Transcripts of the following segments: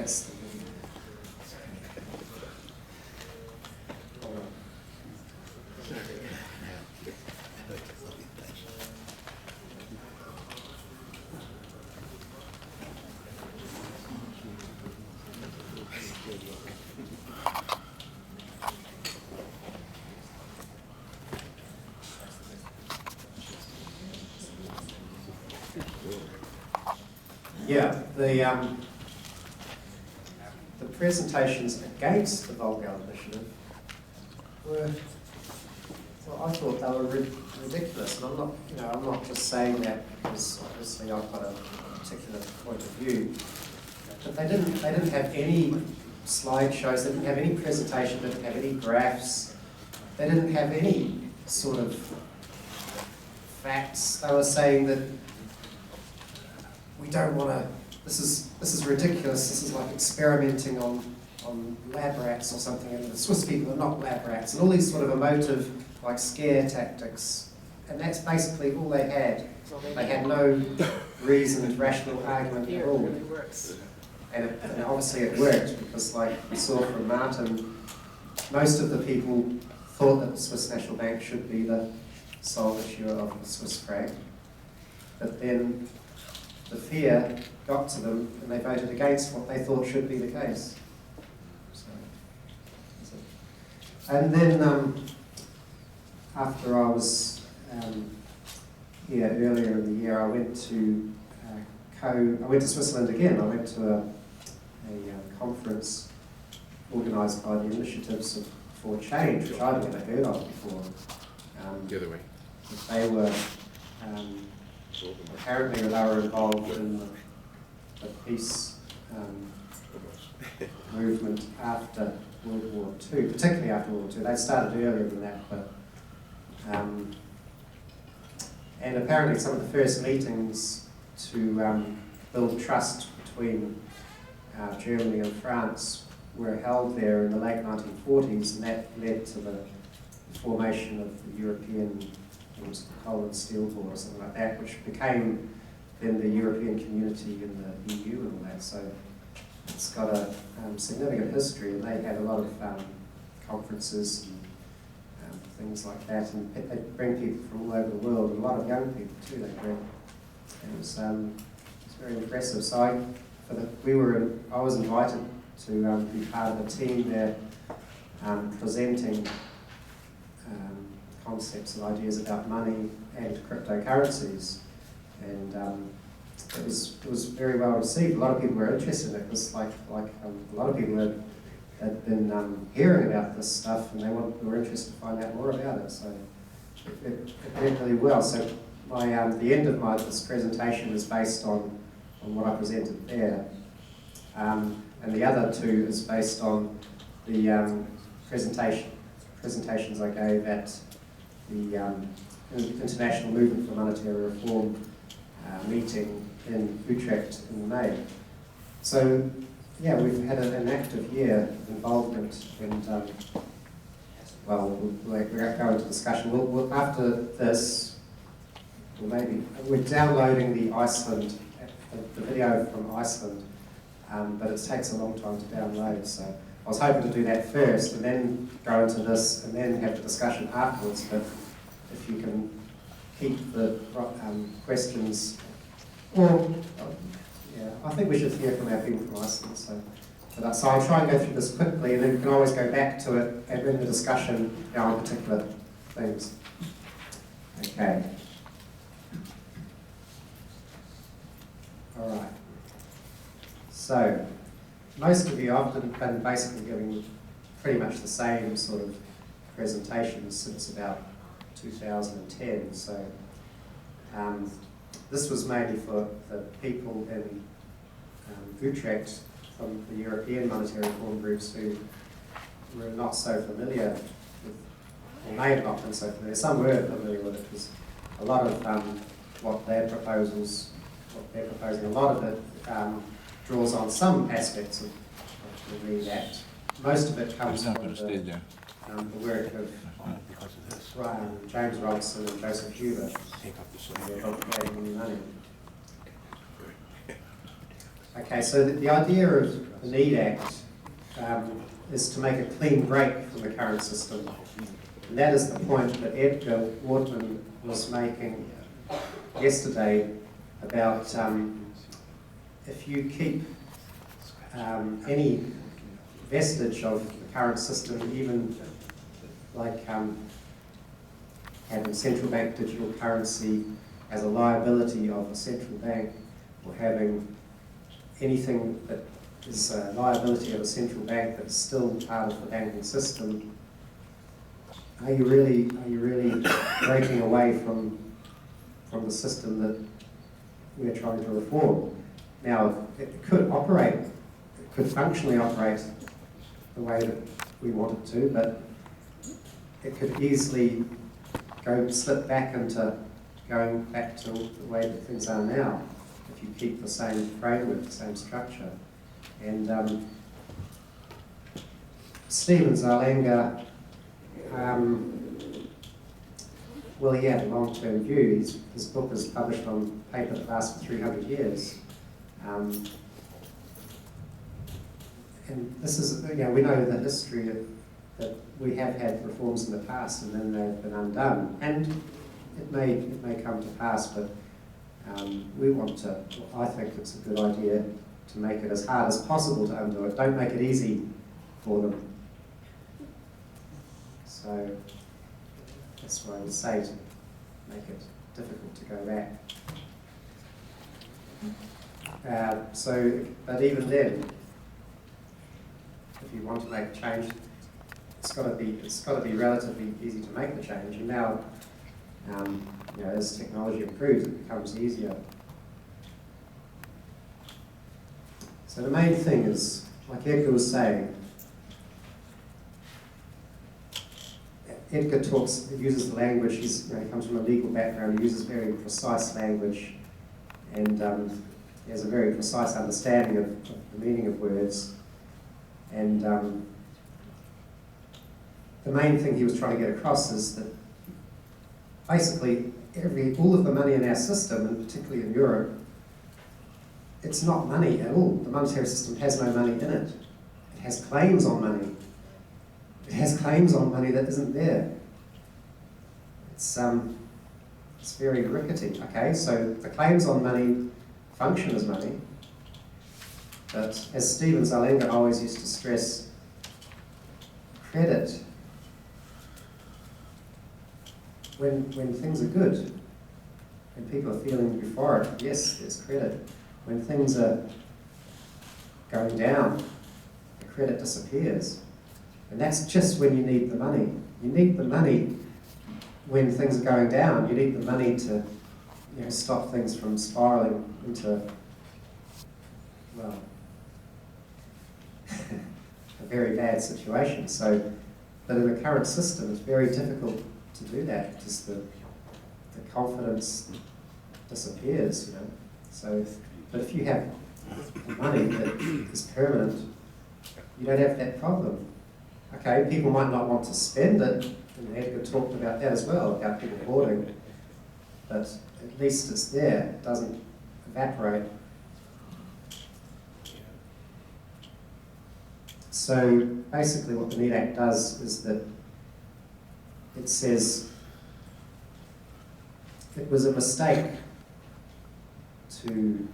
That's the Yeah, the presentations against the Volga initiative were, well, I thought they were ridiculous, and I'm not just saying that because obviously I've got a particular point of view, but they didn't have any slideshows, they didn't have any presentation, they didn't have any graphs, they didn't have any sort of facts. They were saying that we don't want to, this is ridiculous, this is like experimenting on lab rats or something, and the Swiss people are not lab rats, and all these sort of emotive, like scare tactics, and that's basically all they had. They had no reasoned, rational argument at all. And obviously it worked, because like we saw from Martin, most of the people thought that the Swiss National Bank should be the sole issuer of the Swiss franc, but then the fear got to them and they voted against what they thought should be the case. So, and then after I was here earlier in the year, I went to Switzerland again. I went to a conference organised by the Initiatives for Change, which I'd never heard of before. The other way. They were apparently they were involved in the peace movement after World War II, particularly after World War II. They started earlier than that, but and apparently some of the first meetings to build trust between Germany and France were held there in the late 1940s, and that led to the formation of the European Coal and Steel Board or something like that, which became then the European Community in the EU and all that. So it's got a significant history, and they had a lot of conferences and things like that, and they bring people from all over the world, and a lot of young people too they bring. And it was very impressive. So I was invited to be part of a team there presenting concepts and ideas about money and cryptocurrencies, and it was very well received. A lot of people were interested in it. It was like a lot of people had been hearing about this stuff, and they were interested to find out more about it. So it went really well. So the end of this presentation is based on what I presented there, and the other two is based on the presentations I gave at the International Movement for Monetary Reform meeting in Utrecht in May. So, yeah, we've had an active year of involvement, and well, we'll go into discussion. We'll after this, we're downloading the video from Iceland, but it takes a long time to download. So I was hoping to do that first, and then go into this, and then have the discussion afterwards. But if you can keep the questions, or yeah, I think we should hear from our people from Iceland. So I'll try and go through this quickly, and then we can always go back to it and in the discussion on particular things. Okay. All right. So, most of you, I've been basically giving pretty much the same sort of presentations since about 2010. So, this was mainly for the people in Utrecht from the European monetary reform groups who were not so familiar with, or may have not been so familiar. Some were familiar with it, because a lot of what they're proposing, a lot of it draws on some aspects of the Green Act. Most of it comes from the work of James Robson and Joseph Huber. They're both creating new money. Okay, so the idea of the Need Act is to make a clean break from the current system. And that is the point that Edgar Walton was making yesterday about if you keep any vestige of the current system, even like having central bank digital currency as a liability of a central bank, or having anything that is a liability of a central bank that's still part of the banking system, are you really breaking away from the system that we're trying to reform? Now, it could operate, it could functionally operate the way that we want it to, but it could easily slip back into going back to the way that things are now if you keep the same framework, the same structure. And Stephen Zarlenga, well, he had a long-term view. His book is published on paper that lasts for 300 years. And this is, we know the history that we have had reforms in the past and then they've been undone. And it may come to pass, but we want to, I think it's a good idea to make it as hard as possible to undo it. Don't make it easy for them. So that's what I would say, to make it difficult to go back. But even then, if you want to make a change, it's got to be relatively easy to make the change. And now, as technology improves, it becomes easier. So the main thing is, like Edgar was saying, Edgar uses the language. He comes from a legal background. He uses very precise language, and he has a very precise understanding of the meaning of words. And the main thing he was trying to get across is that basically all of the money in our system, and particularly in Europe, it's not money at all. The monetary system has no money in it. It has claims on money. It has claims on money that isn't there. It's very rickety. Okay, so the claims on money function as money, but as Stephen Zarlenga always used to stress, credit, when things are good, when people are feeling euphoric, yes, there's credit. When things are going down, the credit disappears. And that's just when you need the money. You need the money when things are going down. You need the money to stop things from spiraling into, well, a very bad situation. But in the current system, it's very difficult to do that because the confidence disappears, So, but if you have money that is permanent, you don't have that problem. Okay, people might not want to spend it, and Edgar talked about that as well, about people hoarding, but at least it's there, it doesn't evaporate. So basically what the Need Act does is that it says it was a mistake to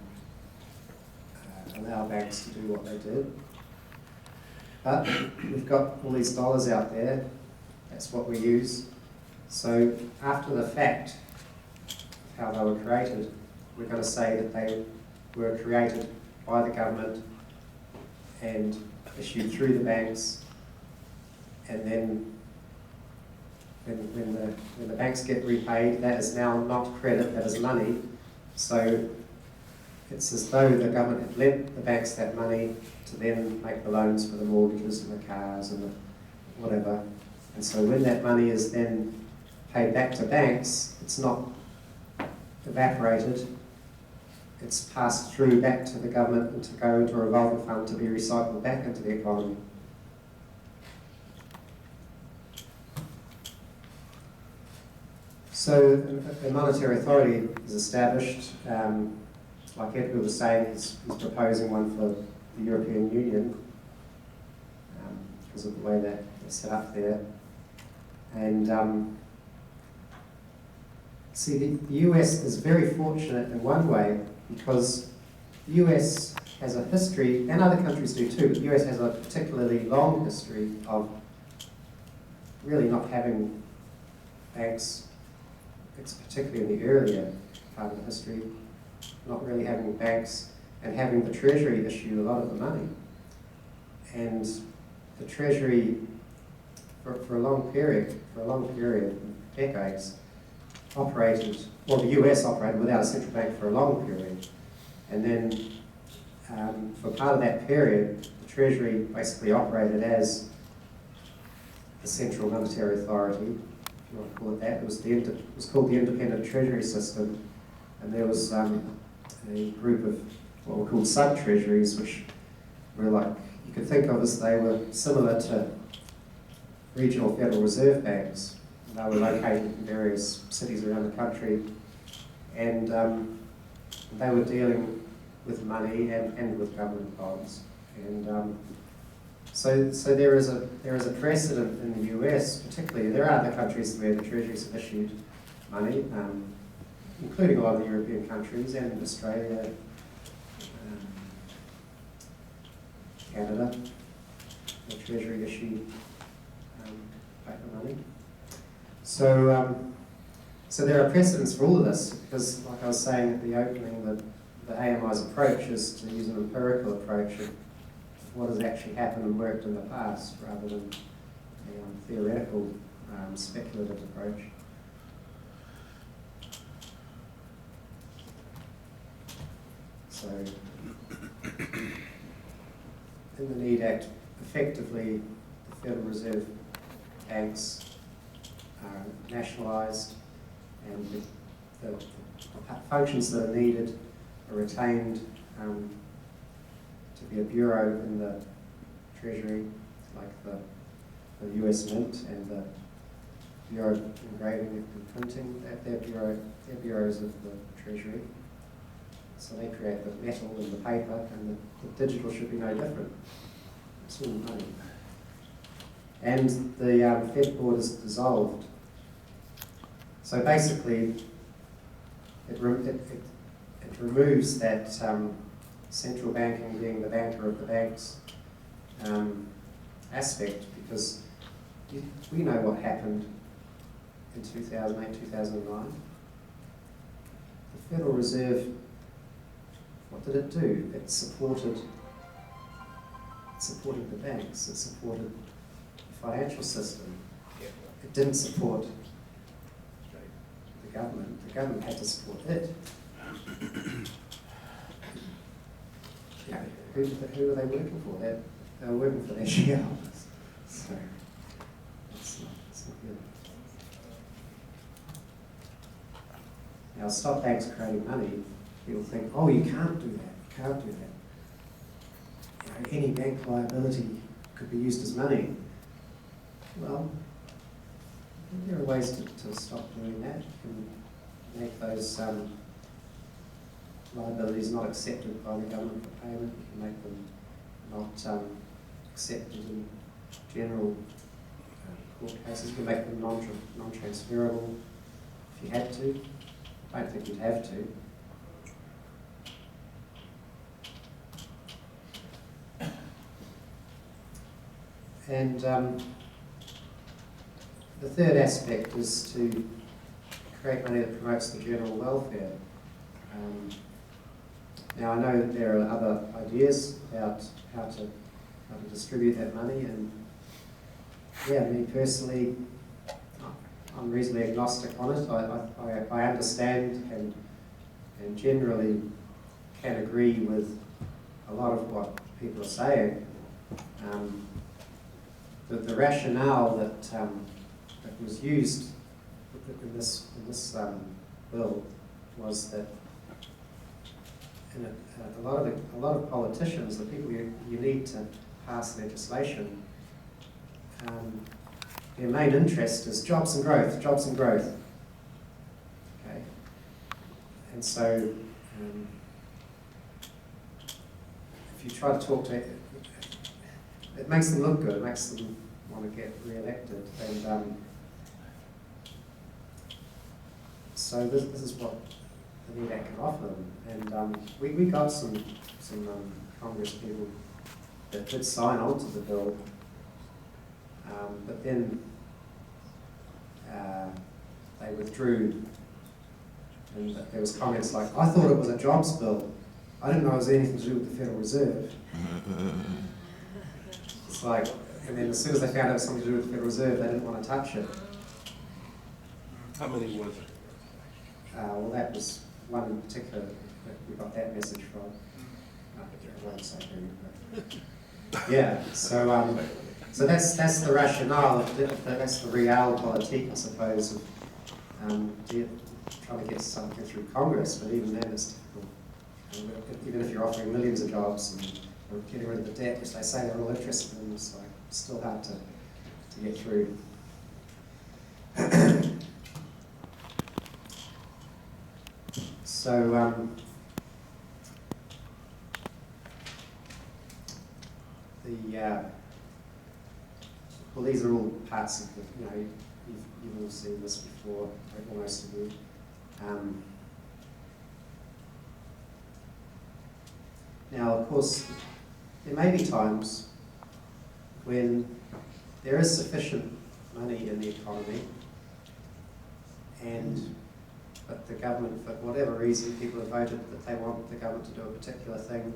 allow banks to do what they did. But we've got all these dollars out there, that's what we use. So after the fact of how they were created, we're going to say that they were created by the government and issued through the banks, and then when the banks get repaid, that is now not credit, that is money. So it's as though the government had lent the banks that money to then make the loans for the mortgages and the cars and the whatever. And so when that money is then paid back to banks, it's not evaporated, it's passed through back to the government and to go into a revolving fund to be recycled back into the economy. So a monetary authority is established, like Edgar was saying, he's proposing one for the European Union because of the way that it's set up there. And see, the US is very fortunate in one way because the US has a history, and other countries do too, but the US has a particularly long history of really not having banks, it's particularly in the earlier part of the history, not really having banks and having the Treasury issue a lot of the money. And the Treasury, for a long period, decades, operated, well, the US operated without a central bank for a long period. And then for part of that period, the Treasury basically operated as the central monetary authority, if you want to call it that. It was called the Independent Treasury System, and there was a group of what were called sub-treasuries, which were like, you could think of as they were similar to regional Federal Reserve banks. They were located in various cities around the country, and they were dealing with money and with government bonds. And so there is a precedent in the US, particularly. There are other countries where the treasuries have issued money, including a lot of the European countries and Australia, Canada. The Treasury issued paper money. So there are precedents for all of this because, like I was saying at the opening, the AMI's approach is to use an empirical approach of what has actually happened and worked in the past, rather than a theoretical, speculative approach. So, in the Need Act, effectively, the Federal Reserve banks are nationalised, and the functions that are needed are retained to be a bureau in the Treasury, like the US Mint and the Bureau of Engraving and Printing. They're bureaus of the Treasury. So they create the metal and the paper, and the digital should be no different. It's all money. And the Fed Board is dissolved. So basically, it removes that central banking being the banker of the banks aspect, because we know what happened in 2008, 2009. The Federal Reserve, what did it do? It supported the banks, it supported the financial system. It didn't support the government. The government had to support it. Who were they working for? They were working for their shareholders. So it's not good. Now, stop banks creating money. People think, oh, you can't do that. You can't do that. Any bank liability could be used as money. Well, there are ways to stop doing that. You can make those liabilities not accepted by the government for payment. You can make them not accepted in general court cases. You can make them non-transferable if you had to. I don't think you'd have to. And the third aspect is to create money that promotes the general welfare. Now, I know that there are other ideas about how to distribute that money, and yeah, me personally, I'm reasonably agnostic on it. I understand and generally can agree with a lot of what people are saying. The rationale that was used in this bill was that a lot of politicians, the people you need to pass legislation, their main interest is jobs and growth, jobs and growth. Okay, and so if you try to talk to it, it makes them look good, it makes them want to get re-elected. And so this is what the NEDAC can offer them. And we got some Congress people that did sign on to the bill, but then they withdrew, and there was comments like, I thought it was a jobs bill. I didn't know it was anything to do with the Federal Reserve. It's like, and then as soon as they found out it was something to do with the Federal Reserve, they didn't want to touch it. How many was it? Well, that was one in particular that we got that message from. I won't say who, but yeah. So that's the rationale. That's the realpolitik, I suppose, of trying to get something through Congress. But even then, it's difficult. Even if you're offering millions of jobs and getting rid of the debt, which they say they're all interested in, it's like still hard to get through. So well, these are all parts of the, you've all seen this before, like most of you. Now, of course, there may be times when there is sufficient money in the economy, but the government, for whatever reason, people have voted that they want the government to do a particular thing,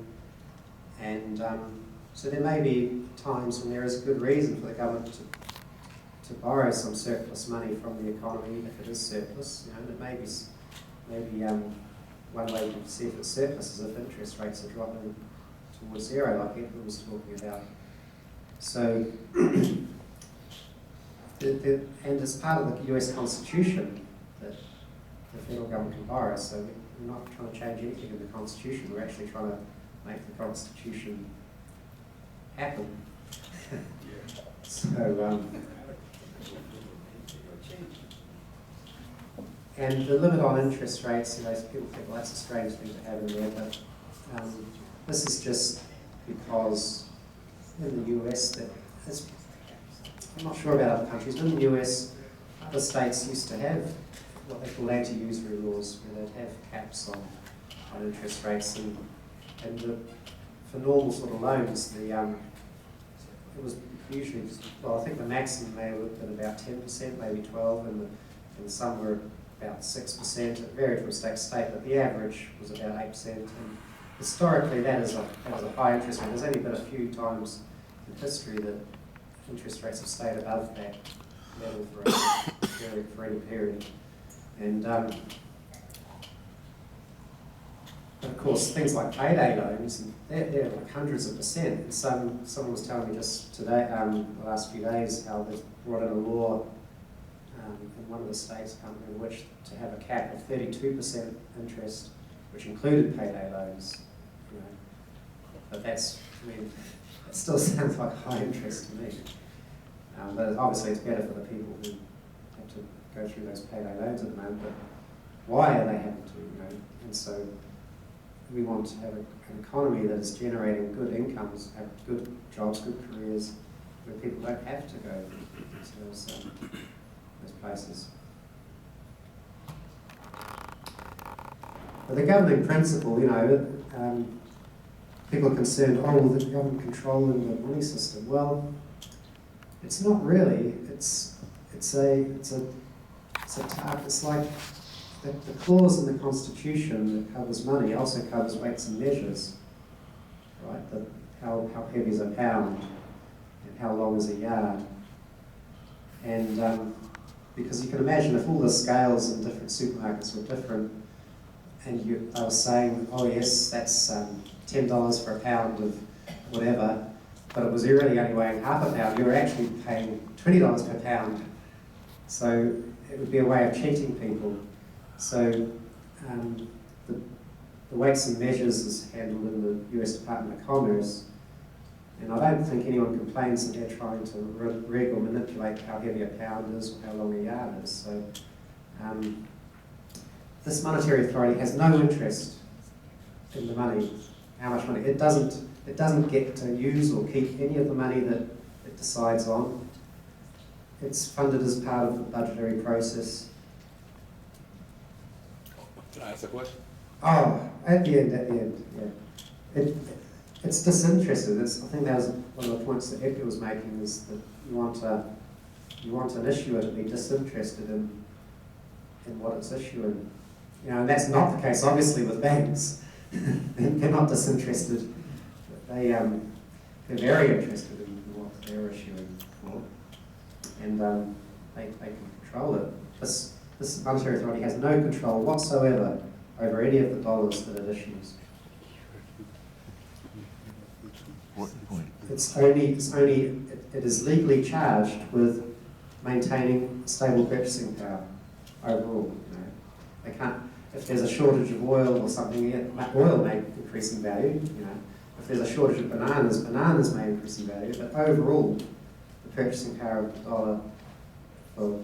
and so there may be times when there is a good reason for the government to borrow some surplus money from the economy, if it is surplus. And it may be one way you can see if it's surplus is if interest rates are dropping towards zero, like Edwin was talking about. So, and as part of the US Constitution that the federal government can borrow, so we're not trying to change anything in the Constitution, we're actually trying to make the Constitution happen. So, and the limit on interest rates, people think, well, that's a strange thing to have in there, but this is just because in the US, I'm not sure about other countries, but in the US, other states used to have what they call anti-usury laws, where they'd have caps on interest rates, and for normal sort of loans, it was usually, well, I think the maximum may have been about 10%, maybe 12%, and some were about 6%. It varied from state to state, but the average was about 8%. And historically, that is a high interest rate. There's only been a few times in history that interest rates have stayed above that level for any period. And of course, things like payday loans, they're like hundreds of percent. And someone was telling me just today, the last few days, how they've brought in a law in one of the states, I can't remember which, to have a cap of 32% interest, which included payday loans. But that still sounds like high interest to me. But obviously, it's better for the people who have to go through those payday loans at the moment. But why are they having to? And so we want to have an economy that is generating good incomes, have good jobs, good careers, where people don't have to go to those places. But the governing principle, people are concerned, will the government controlling the money system? Well, it's not really. It's like the clause in the Constitution that covers money also covers weights and measures, right? How heavy is a pound and how long is a yard. And because you can imagine if all the scales in different supermarkets were different, and they were saying, oh yes, that's $10 for a pound of whatever, but it was really only weighing half a pound, you were actually paying $20 per pound. So it would be a way of cheating people. So the weights and measures is handled in the US Department of Commerce, and I don't think anyone complains that they're trying to rig or manipulate how heavy a pound is or how long a yard is. So this monetary authority has no interest in the money, how much money. It doesn't it doesn't get to use or keep any of the money that it decides on. It's funded as part of the budgetary process. Can I ask a question? Oh, at the end, yeah. It's disinterested. I think that was one of the points that Edgar was making, is that you want an issuer to be disinterested in what it's issuing. You know, and that's not the case, obviously, with banks. They're not disinterested. They're very interested in what they're issuing for, and they can control it. This monetary authority has no control whatsoever over any of the dollars that it issues. It is legally charged with maintaining stable purchasing power overall. You know, they can't. If there's a shortage of oil or something, oil may increase in value. You know, if there's a shortage of bananas may increase in value. But overall, the purchasing power of the dollar, for,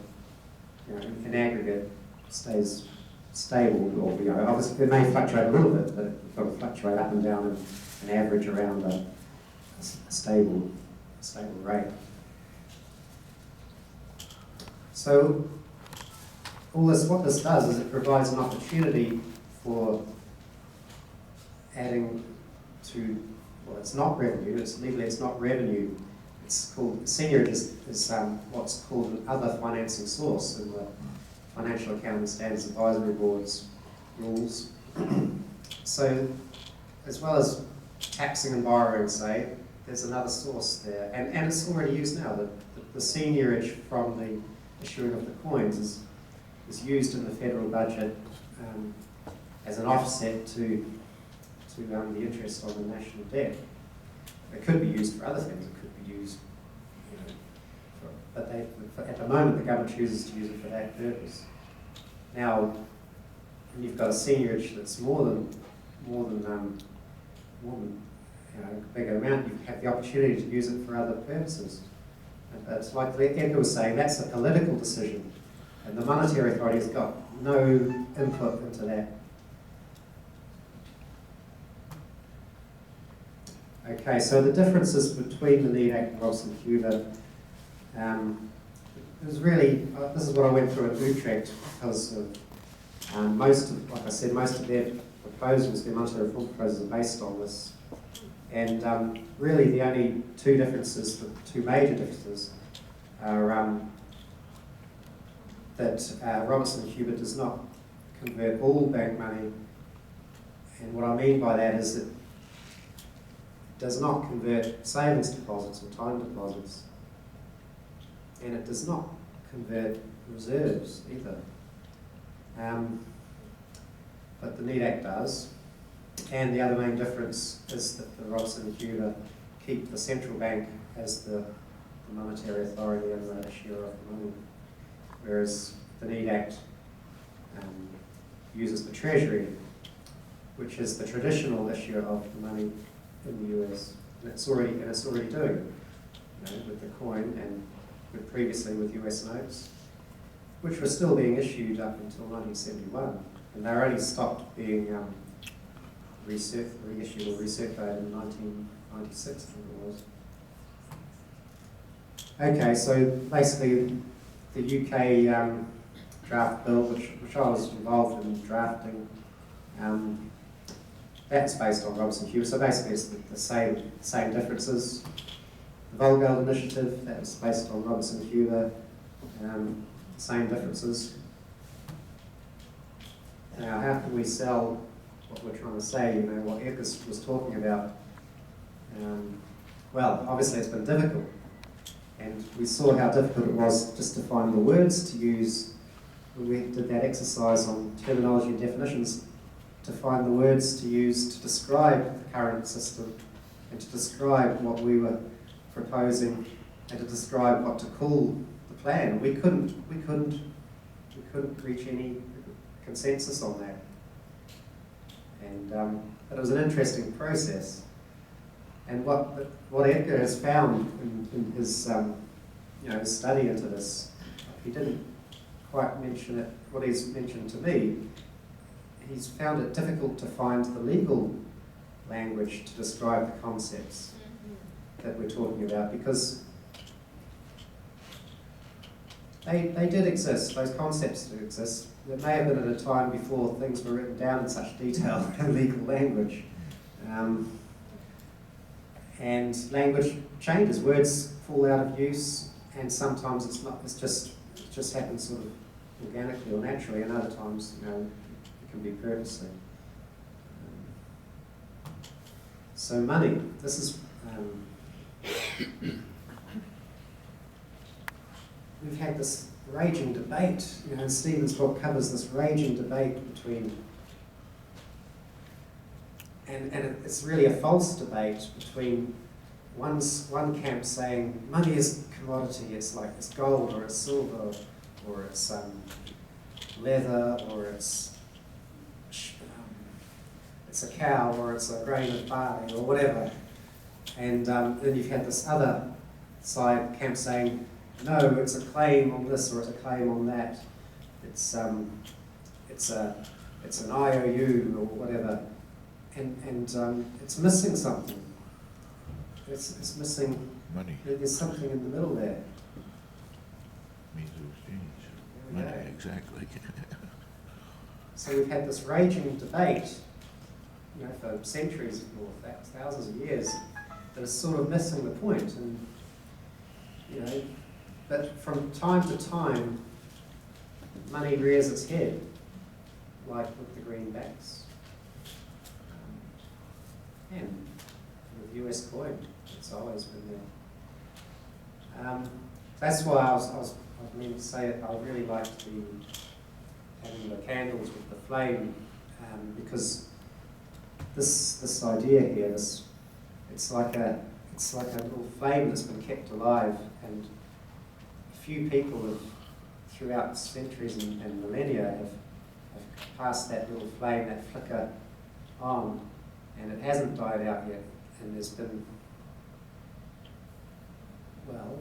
you know, in aggregate, stays stable. Or, you know, obviously it may fluctuate a little bit, but it'll fluctuate up and down and average around a stable rate. So what this does is it provides an opportunity for adding to, well, it's not revenue, legally it's not revenue. It's called, seniorage is what's called an other financing source in the Financial Accounting Standards Advisory Board's rules. So, as well as taxing and borrowing, say, there's another source there, and it's already used now. The seniorage from the issuing of the coins is used in the federal budget as an offset to the interest on the national debt. It could be used for other things. It could be used, you know, but at the moment the government chooses to use it for that purpose. Now, when you've got a seniorage that's more than you know, a bigger amount, you have the opportunity to use it for other purposes. But it's like Edgar was saying, that's a political decision, and the monetary authority has got no input into that. Okay, so the differences between the Need Act and Robson-Huber, it was really, this is what I went through at Utrecht, because of like I said, most of their proposals, their monetary reform proposals are based on this. And really the only two major differences are that Robson-Huber does not convert all bank money, and what I mean by that is it does not convert savings deposits or time deposits, and it does not convert reserves either. But the Need Act does. And the other main difference is that the Robson-Huber keep the central bank as the monetary authority and the issuer of the money, whereas the Need Act uses the Treasury, which is the traditional issuer of the money in the US, and it's already doing, you know, with the coin and previously with US notes, which were still being issued up until 1971, and they were only stopped being reissued or recirculated in 1996, I think it was. Okay, so basically the UK draft bill, which I was involved in drafting, that's based on Robson-Huber. So basically it's the same differences. The Volgeld Initiative, that was based on Robson-Huber, same differences. Now, how can we sell what we're trying to say, you know, what Edgar was talking about? Well, obviously it's been difficult. And we saw how difficult it was just to find the words to use when we did that exercise on terminology and definitions, to find the words to use to describe the current system and to describe what we were proposing and to describe what to call the plan. We couldn't reach any consensus on that. And but it was an interesting process. And what Edgar has found in his his study into this, he didn't quite mention it. What he's mentioned to me, he's found it difficult to find the legal language to describe the concepts that we're talking about, because they did exist, those concepts did exist. There may have been at a time before things were written down in such detail in legal language. And language changes, words fall out of use, and sometimes it just happens sort of organically or naturally, and other times, it can be purposely. So money, this is, we've had this raging debate, and Stephen's book covers this raging debate between, and it's really a false debate between one camp saying money is commodity, it's like it's gold or it's silver or it's leather or it's a cow or it's a grain of barley or whatever. And then you've had this other side camp saying, no, it's a claim on this or it's a claim on that. It's an IOU or whatever, and it's missing something. It's missing money. There's something in the middle there. Means of exchange. Money, exactly. So we've had this raging debate, for centuries or thousands of years, that is sort of missing the point. And but from time to time, money rears its head, like with the greenbacks, and with US coin, it's always been there. That's why I was meaning to say that I really liked having the candles with the flame, because this idea here, it's like a little flame that's been kept alive, and a few people have, throughout centuries and millennia, have passed that little flame, that flicker on, and it hasn't died out yet. And there's been, well,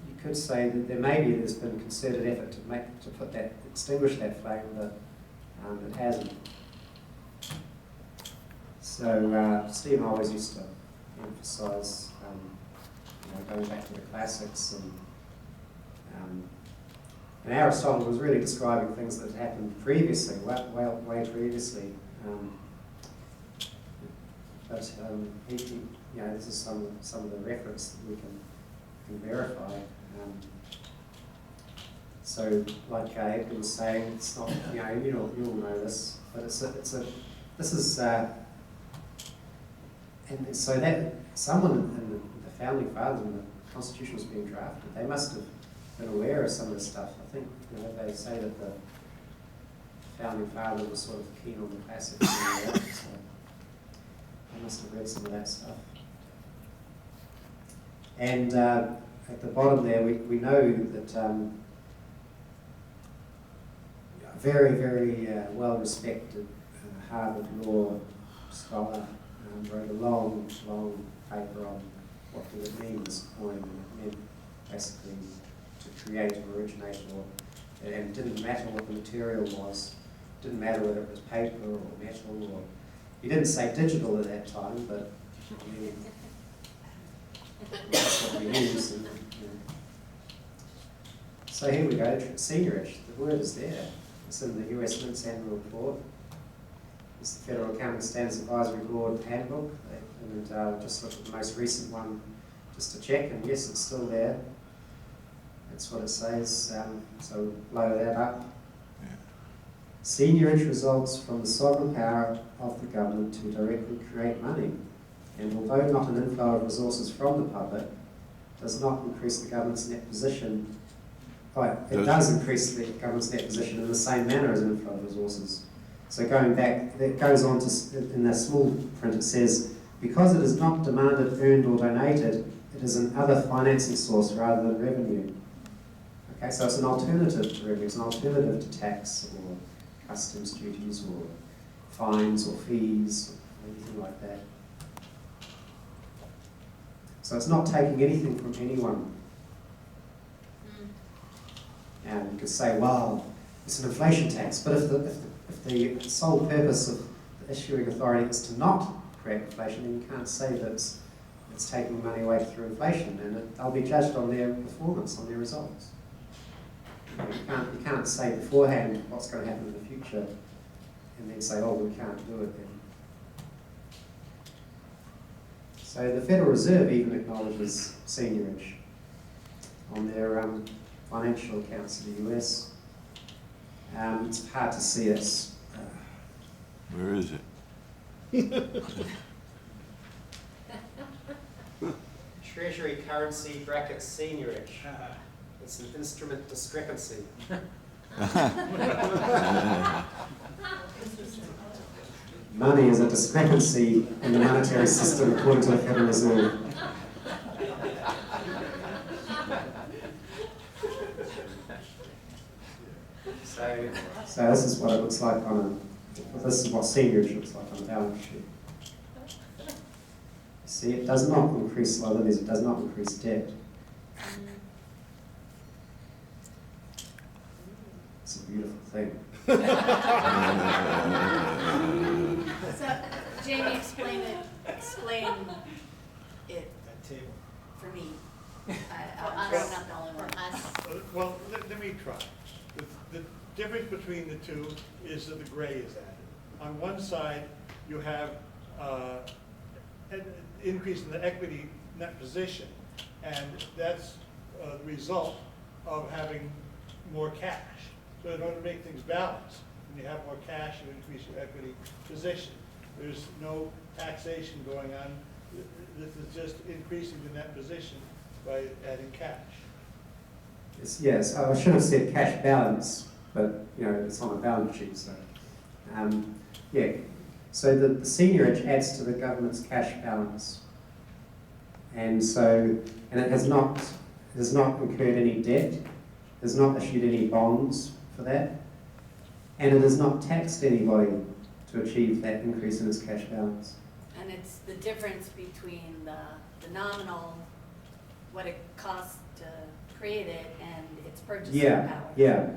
you could say that there's been concerted effort to extinguish that flame, but it hasn't. So Stephen always used to emphasise, going back to the classics, and Aristotle was really describing things that had happened previously, way previously. But this is some of the reference that we can verify. So, like Edgar was saying, it's not, you'll know this, but this is. And so that someone in the founding fathers, when the Constitution was being drafted, they must have been aware of some of this stuff. I think they say that the founding fathers were sort of keen on the classics, so they must have read some of that stuff. And at the bottom there, we know that a very, very well-respected Harvard law scholar wrote a long paper on what did it mean, this coin, and it meant basically to create or originate, and it didn't matter what the material was, it didn't matter whether it was paper or metal, or he didn't say digital at that time, but that's what we use. So here we go, seniorage, the word is there. It's in the US Mint's annual report. It's the Federal Accounting Standards Advisory Board handbook, and just looked at the most recent one just to check, and yes, it's still there. That's what it says, so blow that up. Seniorage results from the sovereign power of the government to directly create money, and although not an inflow of resources from the public, does not increase the government's net position. It does increase the government's net position in the same manner as an inflow of resources. So going back, it goes on to, in the small print it says, because it is not demanded, earned or donated, it is an other financing source rather than revenue. Okay, so it's an alternative to revenue, it's an alternative to tax or customs duties or fines or fees or anything like that. So it's not taking anything from anyone. And you could say, well, it's an inflation tax, but if the sole purpose of the issuing authority is to not create inflation, then you can't say that it's taking money away through inflation, and they'll be judged on their performance, on their results. You can't say beforehand what's going to happen in the future and then say, oh, we can't do it then. So the Federal Reserve even acknowledges seniorage on their financial accounts of the US. It's hard to see it. Where is it? Treasury currency bracket seniorage. It's an instrument discrepancy. Money is a discrepancy in the monetary system according to the Federal Reserve. So this is what it looks like on this is what seniorage looks like on a balance sheet. See, it does not increase liabilities, it does not increase debt. It's a beautiful thing. So, Jamie, explain it for me. I'm not the only one. Us. Well, let me try. The difference between the two is that the gray is added. On one side, you have an increase in the equity net position, and that's the result of having more cash. So in order to make things balance, when you have more cash, you increase your equity position. There's no taxation going on. This is just increasing the net position by adding cash. Yes, I should have said cash balance, but it's on a balance sheet. So, yeah. So the seniorage adds to the government's cash balance, and it has not incurred any debt, has not issued any bonds for that, and it has not taxed anybody to achieve that increase in its cash balance. And it's the difference between the nominal, what it costs to create it, and its purchasing power. Yeah.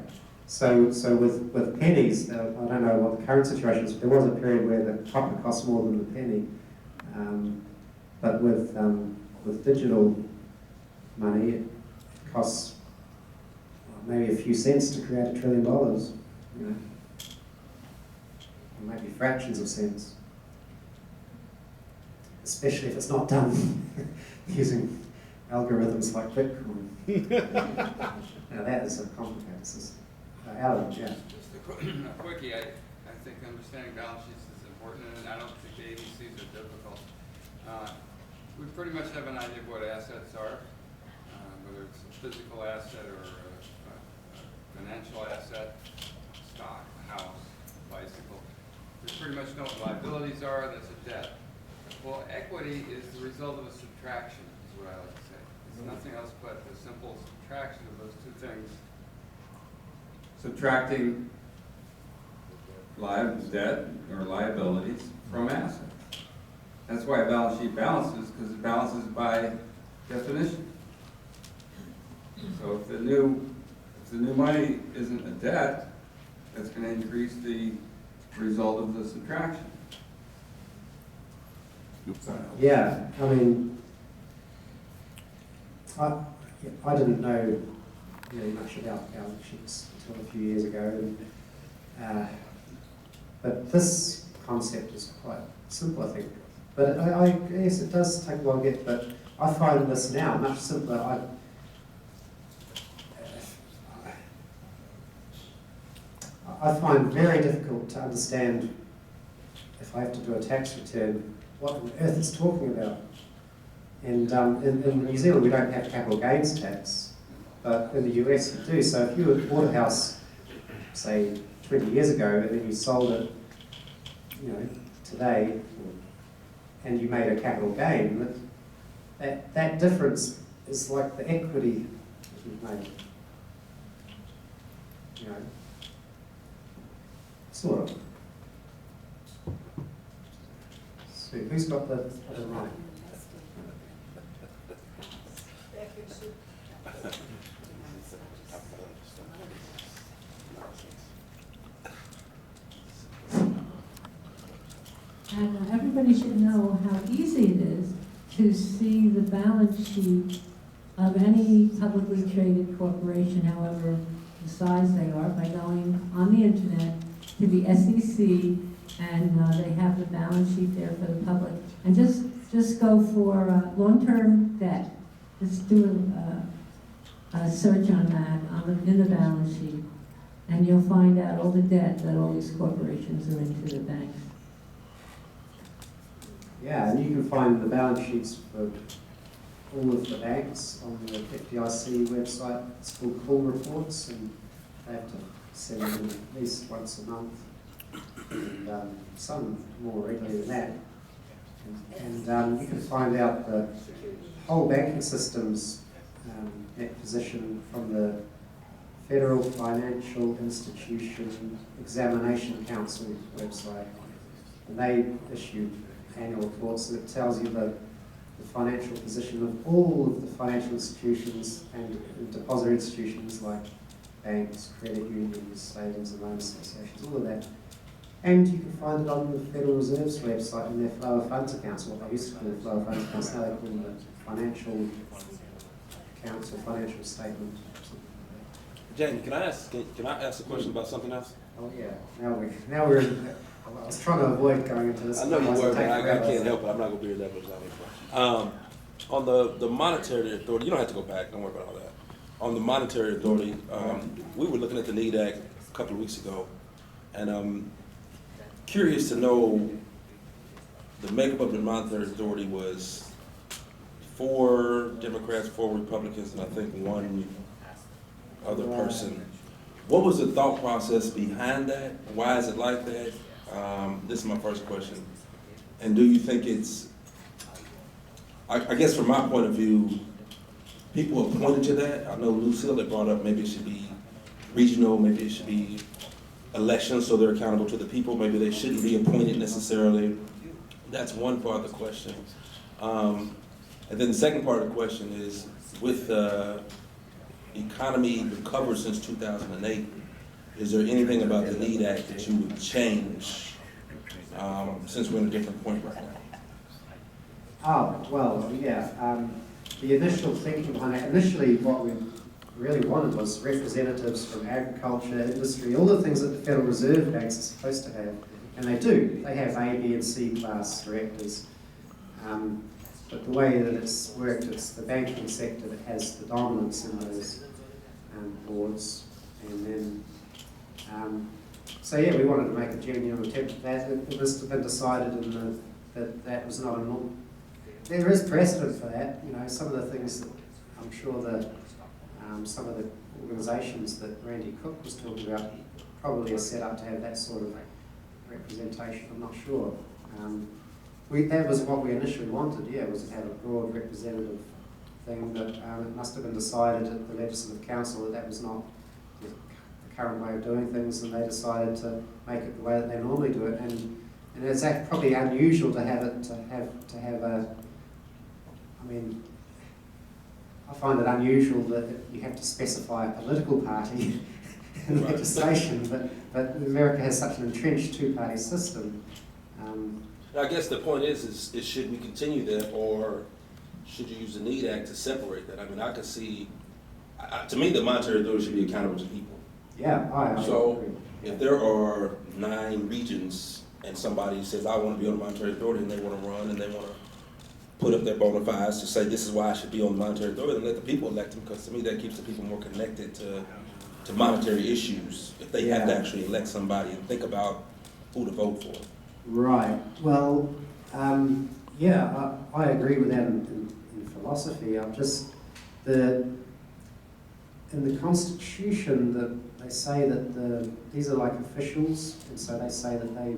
So with pennies, I don't know what the current situation is, but there was a period where the copper cost more than the penny. But with digital money, it costs maybe a few cents to create $1 trillion, or maybe fractions of cents. Especially if it's not done using algorithms like Bitcoin. Now that is a complicated system. Alan, yeah. Just a quickie, I think understanding balance sheets is important, and I don't think the ABCs are difficult. We pretty much have an idea of what assets are, whether it's a physical asset or a financial asset, stock, house, bicycle. We pretty much know what liabilities are, that's a debt. Well, equity is the result of a subtraction, is what I like to say. It's nothing else but the simple subtraction of those two things. Subtracting debt or liabilities from assets. That's why a balance sheet balances, because it balances by definition. So if the new money isn't a debt, that's going to increase the result of the subtraction. Yeah, I mean, I didn't know really much about balance sheets until a few years ago, but this concept is quite simple, I think. But I guess it does take a while to get, but I find this now much simpler. I find very difficult to understand, if I have to do a tax return, what on earth it's talking about. And in New Zealand we don't have capital gains tax, but in the US you do. So if you had bought a house, say 20 years ago, and then you sold it, today, and you made a capital gain, that difference is like the equity that you've made. Sort of. So who's got the other right? And everybody should know how easy it is to see the balance sheet of any publicly traded corporation, however the size they are, by going on the internet to the SEC, and they have the balance sheet there for the public. And just go for long-term debt. Just do a search on that in the balance sheet, and you'll find out all the debt that all these corporations are into the banks. Yeah, and you can find the balance sheets for all of the banks on the FDIC website. It's called Call Reports, and they have to send them at least once a month, and some more regularly than that. And you can find out the whole banking system's net position from the Federal Financial Institution Examination Council website. And they issue annual reports that tells you the financial position of all of the financial institutions and depository institutions like banks, credit unions, savings and loan associations, all of that. And you can find it on the Federal Reserve's website in their flow of funds accounts, what they used to call the flow of funds accounts, now they call them the financial accounts or financial statement. Jamie, can I ask a question about something else? Oh yeah, now we're I was trying to avoid going into this. I know you were, but I can't help it. I'm not going to be here that much. On the monetary authority, you don't have to go back. Don't worry about all that. On the monetary authority, we were looking at the NEED Act a couple of weeks ago, and I'm curious to know the makeup of the monetary authority was 4 Democrats, 4 Republicans, and I think 1 other person. What was the thought process behind that? Why is it like that? This is my first question. And do you think it's, I guess from my point of view, people have pointed to that. I know Lucille had brought up maybe it should be regional, maybe it should be elections so they're accountable to the people. Maybe they shouldn't be appointed necessarily. That's one part of the question. And then the second part of the question is, with economy recovered since 2008, is there anything about the NEED Act that you would change since we're in a different point right now? Oh, well, yeah. The initial thinking behind it, initially what we really wanted was representatives from agriculture, industry, all the things that the Federal Reserve banks are supposed to have. And they do. They have A, B, and C class directors. But the way that it's worked, it's the banking sector that has the dominance in those boards. And then, so yeah, we wanted to make a genuine attempt at that. It must have been decided that was not a norm. There is precedent for that. You know, some of the things that I'm sure that some of the organisations that Randy Cook was talking about probably are set up to have that sort of representation. I'm not sure. That was what we initially wanted, yeah, was to have a broad representative thing, but it must have been decided at the Legislative Council that was not the current way of doing things, and they decided to make it the way that they normally do it. And it's probably unusual to have a. I mean, I find it unusual that you have to specify a political party in legislation, but America has such an entrenched two-party system. I guess the point is should we continue that, or should you use the NEED Act to separate that? I mean, I could see, to me, the monetary authority should be accountable to people. Yeah, I So agree. if there are 9 regions and somebody says, I want to be on the monetary authority, and they want to run and they want to put up their bona fides to say this is why I should be on the monetary authority, then let the people elect them, because to me that keeps the people more connected to monetary issues if they have to actually elect somebody and think about who to vote for. Right. Well, yeah, I agree with that in philosophy. I'm just in the Constitution that they say that these are like officials, and so they say that they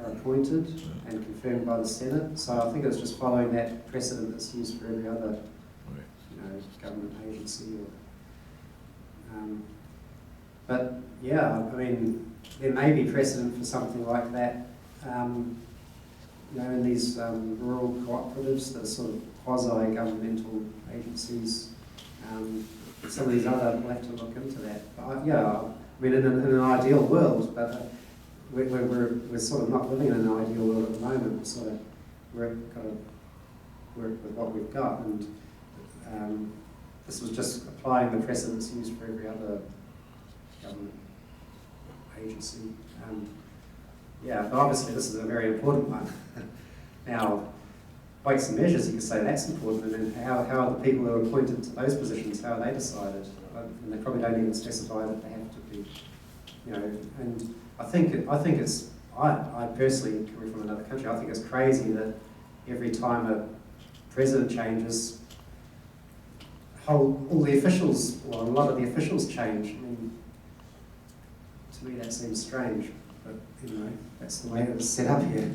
are appointed and confirmed by the Senate. So I think it's just following that precedent that's used for every other, government agency. But yeah, I mean, there may be precedent for something like that. In these rural cooperatives that are sort of quasi-governmental agencies. Some of these other, we'll have to look into that. But, I mean, in an ideal world, but we're sort of not living in an ideal world at the moment. We're got to work with what we've got, and this was just applying the precedents used for every other government agency. Yeah, but obviously this is a very important one. Now, weights and measures, you could say that's important, and then how are the people who are appointed to those positions, how are they decided? And they probably don't even specify that they have to be, you know, and I think it's, I personally, coming from another country, I think it's crazy that every time a president changes, all the officials, or a lot of the officials change. I mean, to me that seems strange, but anyway, that's the way it was set up here.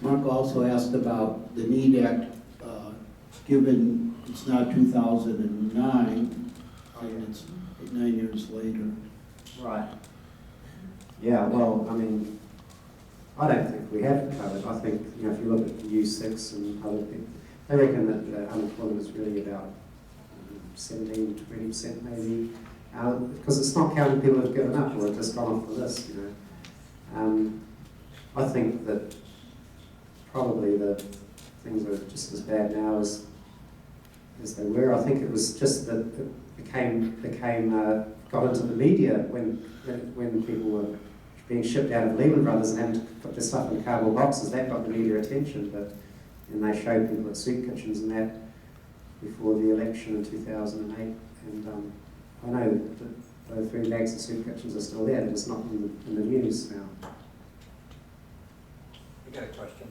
Mark also asked about the NEED Act, given it's now 2009, and it's 9 years later. Right. Yeah, well, I mean, I don't think we have it covered. I think, you know, if you look at the U6 and other things, they reckon that unemployment is really about 17 to 20% maybe, because it's not counting people who have given up or have just gone off the list, you know. I think that probably the things are just as bad now as they were. I think it was just that it got into the media when people were being shipped out of Lehman Brothers and having to put their stuff in cardboard boxes. That got the media attention, and they showed people at soup kitchens and that before the election in 2008. And I know that the 3 bags of soup kitchens are still there, they're just not in the news now. You got a question?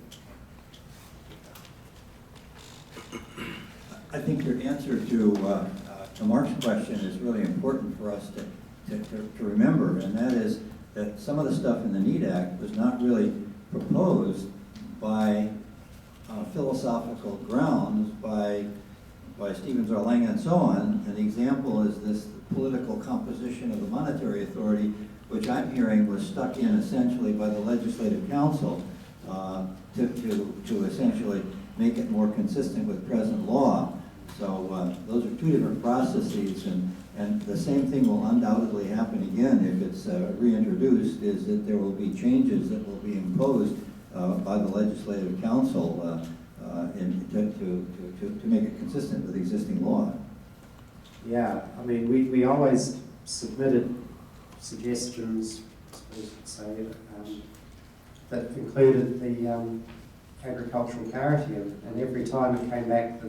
I think your answer to Mark's question is really important for us to remember, and that is that some of the stuff in the NEED Act was not really proposed by philosophical grounds by Stephen Zarlang and so on. And the example is this political composition of the monetary authority, which I'm hearing was stuck in essentially by the Legislative Council to essentially make it more consistent with present law. So those are 2 different processes, and the same thing will undoubtedly happen again if it's reintroduced, is that there will be changes that will be imposed by the Legislative Council to make it consistent with existing law. Yeah, I mean, we always submitted suggestions, I suppose you could say, that included the agricultural parity, and every time it came back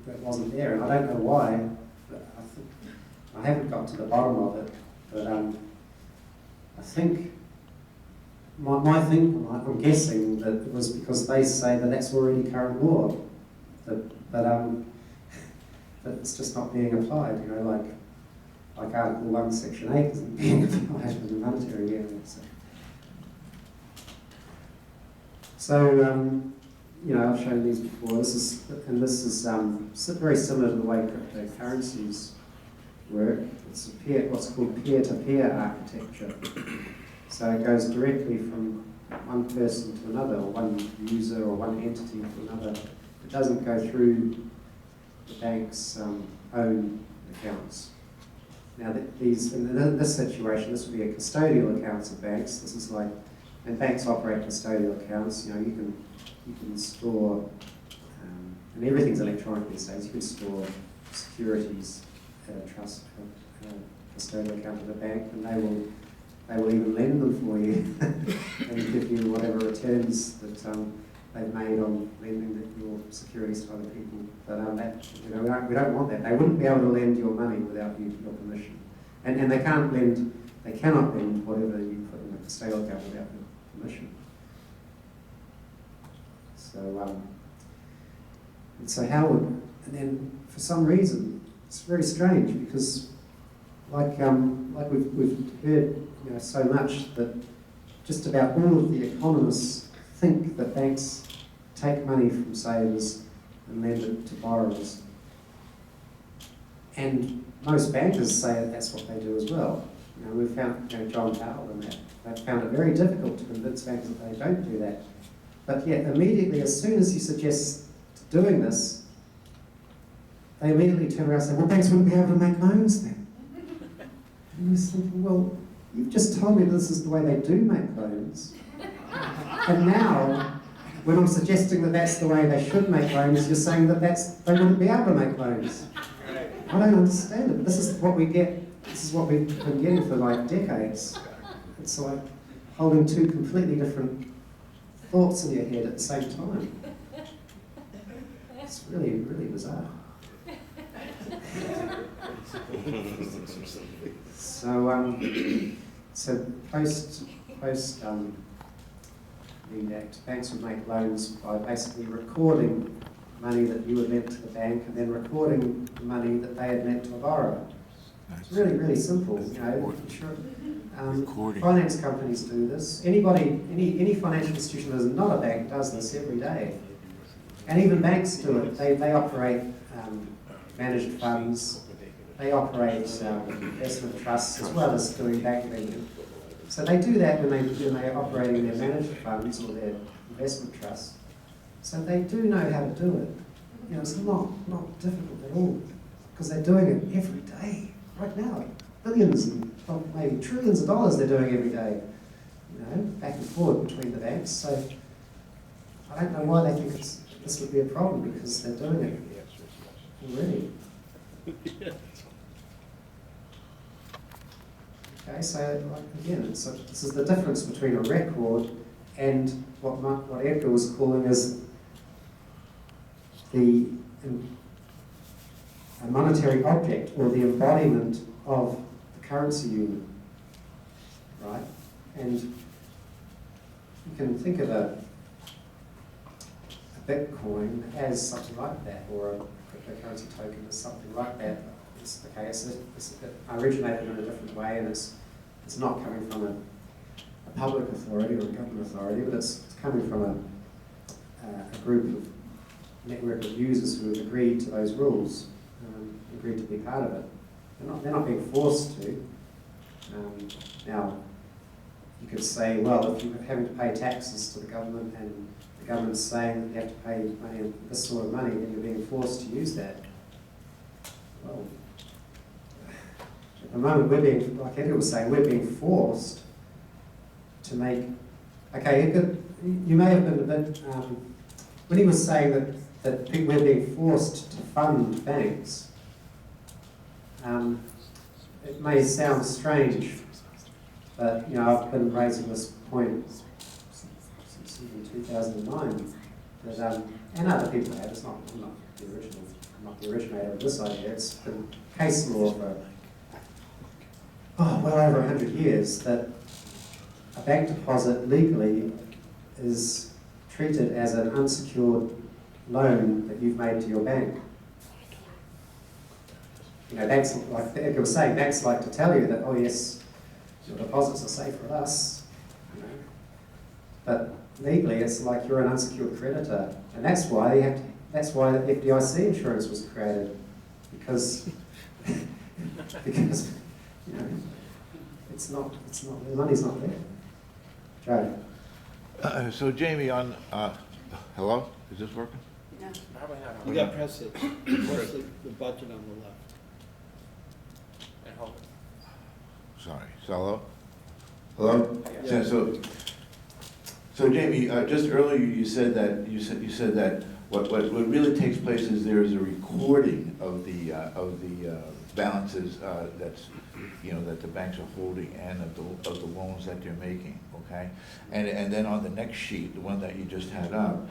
that wasn't there, and I don't know why, but I haven't got to the bottom of it, but I think I'm guessing that it was because they say that that's already current law, that it's just not being applied, you know, like Article 1, Section 8 isn't being applied in the monetary area. So you know, I've shown these before. This is very similar to the way cryptocurrencies work. It's what's called peer-to-peer architecture. So it goes directly from one person to another, or one user or one entity to another. It doesn't go through the bank's own accounts. Now, in this situation, this would be a custodial accounts of banks. This is like, and banks operate custodial accounts. You know, you can store, and everything's electronic these days. You can store securities at a trust, custodial account at a bank, and they will even lend them for you and give you whatever returns that they've made on lending your securities to other people. But you know, we don't want that. They wouldn't be able to lend your money without your permission, and they cannot lend whatever you put in a custodial account without your permission. So how would, and then for some reason it's very strange, because like we've heard, you know, so much that just about all of the economists think that banks take money from savers and lend it to borrowers, and most bankers say that that's what they do as well. You know, we've found, you know, John Powell and that, they've found it very difficult to convince banks that they don't do that. But yet, immediately, as soon as you suggest doing this, they immediately turn around and say, well, banks wouldn't be able to make loans then. And you think, well, you've just told me this is the way they do make loans. And now, when I'm suggesting that that's the way they should make loans, you're saying that they wouldn't be able to make loans. I don't understand it. This is what we get. This is what we've been getting for like decades. It's like holding two completely different thoughts in your head at the same time. It's really, really bizarre. So post Lead Act, banks would make loans by basically recording money that you had lent to the bank and then recording the money that they had lent to a borrower. It's really, really simple. You know, finance companies do this. Any financial institution that is not a bank does this every day. And even banks do it. They operate managed funds. They operate investment trusts as well as doing bank lending. So they do that when they're operating their managed funds or their investment trusts. So they do know how to do it. You know, it's not difficult at all because they're doing it every day, right now. Billions and maybe trillions of dollars they're doing every day. You know, back and forth between the banks. So I don't know why they think this would be a problem because they're doing it already. Okay, so again, so this is the difference between a record and what Edgar was calling as a monetary object or the embodiment of the currency unit, right? And you can think of a Bitcoin as something like that, or a cryptocurrency token as something like that. Okay, it originated in a different way, and it's not coming from a public authority or a government authority, but it's coming from a group of network of users who have agreed to those rules, agreed to be part of it. They're not being forced to. Now, you could say, well, if you're having to pay taxes to the government and the government's saying that you have to pay money, this sort of money, then you're being forced to use that. Well, at the moment, we're being, like Edgar was saying, we're being forced to make. Okay, Edgar, you may have been a bit when he was saying that we're being forced to fund banks. It may sound strange, but you know I've been raising this point since even 2009. That and other people have. I'm not the originator of this idea. It's been case law for well over 100 years that a bank deposit legally is treated as an unsecured loan that you've made to your bank. You know, banks, like Edgar was saying, banks like to tell you that, oh yes, your deposits are safe with us, you know. But legally, it's like you're an unsecured creditor, and that's why the FDIC insurance was created, because you know, it's not the money's not there. Joe. So Jamie, on hello, is this working? No. You got to press it. Press the button on the left. And hold it. Sorry. So hello. Yeah. So Jamie, just earlier you said that what really takes place is there is a recording of the balances that the banks are holding and of the loans that they're making. Okay, and then on the next sheet, the one that you just had up,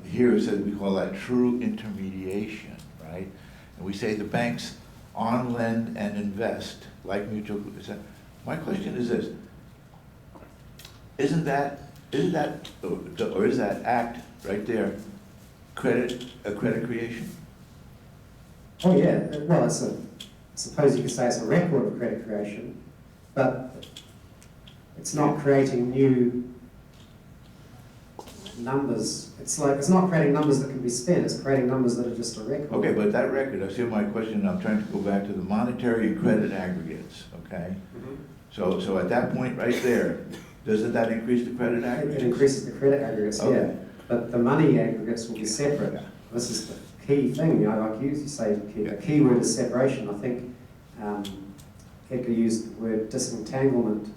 here it says we call that true intermediation, right? And we say the banks on lend and invest like mutual. My question is this: Isn't that or is that act right there a credit creation? Oh yeah, well, I suppose you could say it's a record of credit creation, but it's not creating new numbers. It's not creating numbers that can be spent, it's creating numbers that are just a record. Okay, but that record, I see my question, I'm trying to go back to the monetary and credit aggregates, okay? Mm-hmm. So at that point right there, doesn't that increase the credit aggregates? It increases the credit aggregates, okay. Yeah. But the money aggregates will be separate. This is the key thing, you know, like you say, the key word is separation. I think Edgar used the word disentanglement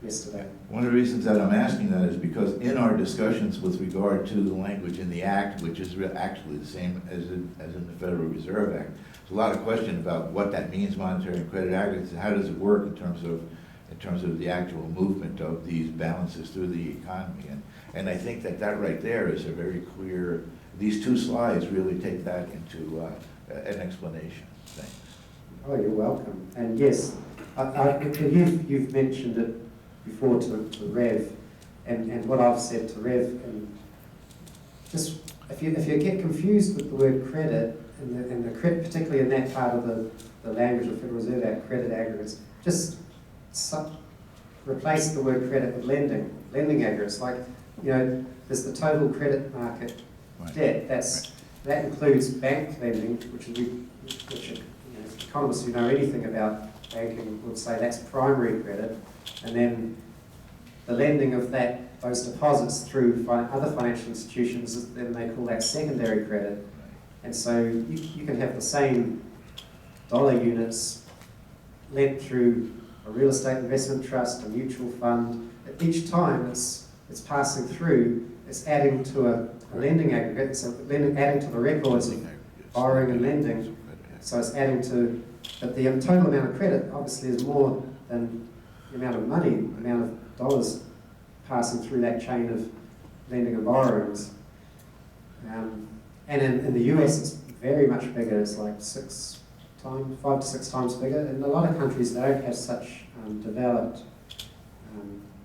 yesterday. One of the reasons that I'm asking that is because in our discussions with regard to the language in the Act, which is actually the same as in the Federal Reserve Act, there's a lot of question about what that means, monetary and credit aggregates, and how does it work in terms of the actual movement of these balances through the economy. And I think that right there is a very clear, these two slides really take that into an explanation. Thanks. Oh, you're welcome. And yes, you've mentioned it before to Rev, and what I've said to Rev, and just if you get confused with the word credit, and the credit, particularly in that part of the language of the Federal Reserve Act, credit aggregates, just replace the word credit with lending aggregates. Like, you know, there's the total credit market debt. That includes bank lending, which you know, economists who know anything about banking would say that's primary credit, and then the lending of those deposits through other financial institutions, then they call that secondary credit. And so you can have the same dollar units lent through a real estate investment trust, a mutual fund. At each time it's passing through, it's adding to a lending aggregate, so adding to the records of borrowing and lending. So it's adding to, but the total amount of credit obviously is more than the amount of money, the amount of dollars passing through that chain of lending and borrowings. And in the US, it's very much bigger. It's like 5 to 6 times bigger. In a lot of countries, they don't have such developed,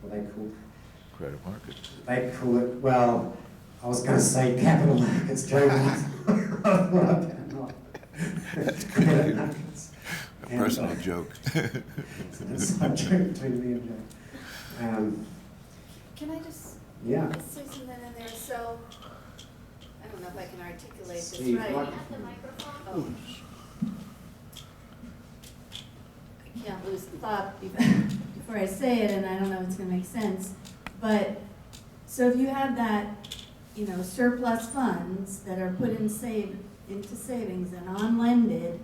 what they call Credit markets. They call it, well, I was going to say capital markets, Joe. Credit markets. A personal joke. It's a joke between me and Joe. Can I just Yeah. say something in there? So, I don't know if I can articulate this Steve, right. what- Oh. I can't lose the thought before I say it, and I don't know if it's gonna make sense. But, so if you have that, you know, surplus funds that are put into savings and unlended,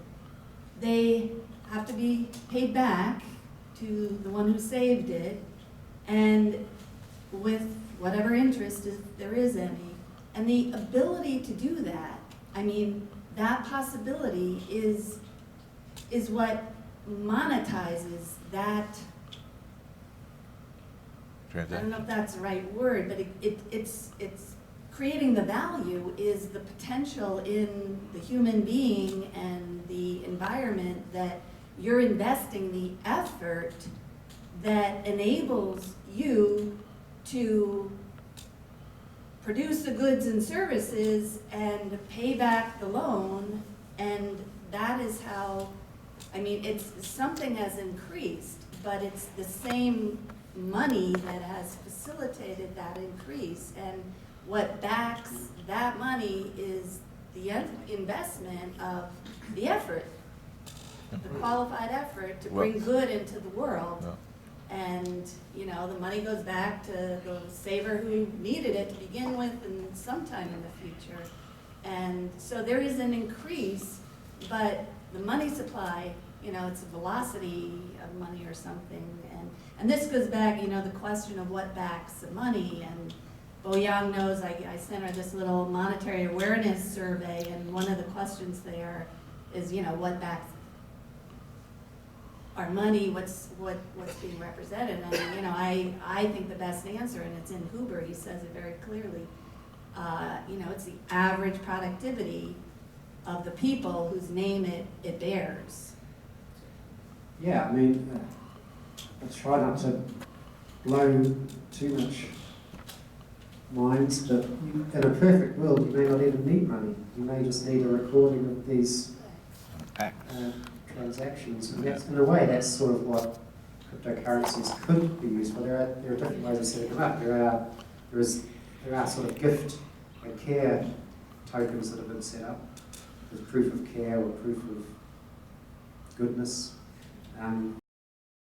they have to be paid back to the one who saved it, and with whatever interest there is any. And the ability to do that, I mean, that possibility is what monetizes that. I don't know if that's the right word, but it's creating the value is the potential in the human being and the environment that you're investing the effort that enables you to produce the goods and services and pay back the loan, and that is how, I mean, something has increased, but it's the same money that has facilitated that increase, and what backs that money is the investment of the effort, the qualified effort to bring good into the world. And, you know, the money goes back to the saver who needed it to begin with and sometime in the future. And so there is an increase, but the money supply, you know, it's a velocity of money or something. And this goes back, you know, the question of what backs the money. And Bo-Yang knows I sent her this little monetary awareness survey, and one of the questions there is, you know, what backs our money, what's being represented. And, you know, I think the best answer, and it's in Huber, he says it very clearly, you know, it's the average productivity of the people whose name it bears. Yeah, I mean, I try not to blow too much minds, but in a perfect world, you may not even need money. You may just need a recording of these transactions. And that's, in a way, that's sort of what cryptocurrencies could be used for. There are different ways of setting them up. There are sort of gift and care tokens that have been set up with proof of care or proof of goodness.